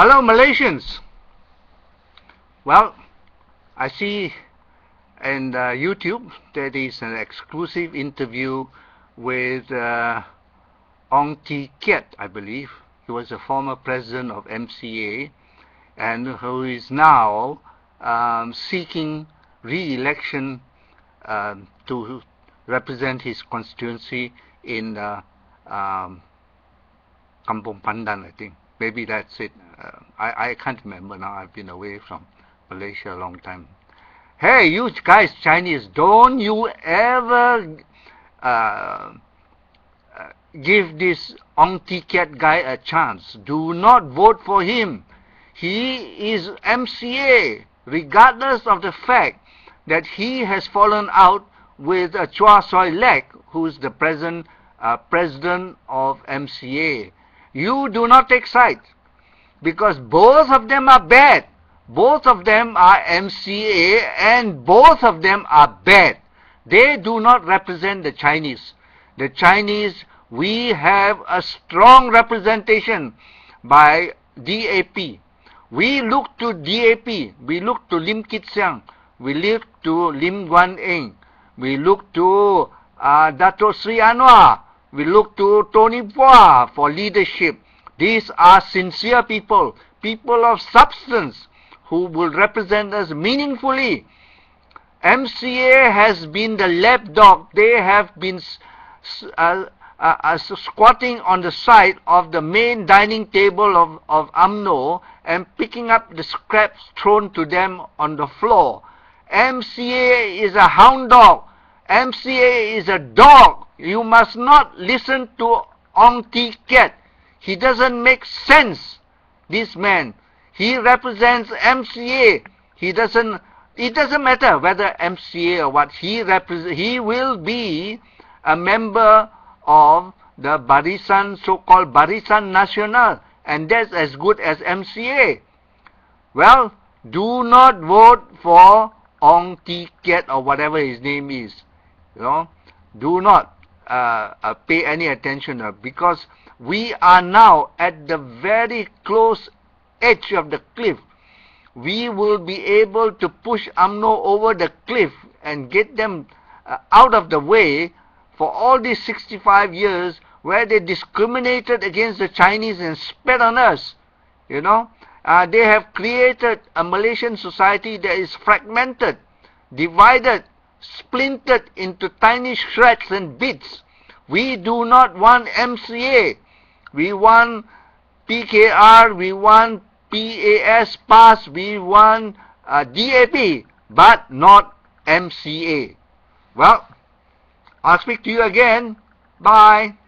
Hello, Malaysians. Well, I see in YouTube there is an exclusive interview with Ong Tee Kiat, I believe. He was a former president of MCA and who is now seeking re-election to represent his constituency in Kampong Pandan, I think. Maybe that's it. I can't remember now. I've been away from Malaysia a long time. Hey, you guys, Chinese, don't you ever give this Ong Tee Kiat guy a chance. Do not vote for him. He is MCA, regardless of the fact that he has fallen out with Chua Soi Lek, who's the present president of MCA. You do not take sides, because both of them are bad. Both of them are MCA and both of them are bad. They do not represent the Chinese. The Chinese, we have a strong representation by DAP. We look to DAP. We look to Lim Kit Siang. We look to Lim Guan Eng. We look to Dato Sri Anwar. We look to Tony Phua for leadership. These are sincere people, people of substance, who will represent us meaningfully. MCA has been the lapdog. They have been squatting on the side of the main dining table of UMNO and picking up the scraps thrown to them on the floor. MCA is a hound dog. MCA is a dog. You must not listen to Ong Tee Kiat. He doesn't make sense, this man. He represents MCA. It doesn't matter whether MCA or what. He will be a member of the Barisan, so-called Barisan Nasional, and that's as good as MCA. Well, do not vote for Ong Tee Kiat or whatever his name is. You know, do not pay any attention to it, because we are now at the very close edge of the cliff. We will be able to push UMNO over the cliff and get them out of the way for all these 65 years where they discriminated against the Chinese and spat on us. You know, they have created a Malaysian society that is fragmented, divided, splintered into tiny shreds and bits. We do not want MCA. We want PKR, we want PAS, PAS, we want DAP, but not MCA. Well, I'll speak to you again. Bye.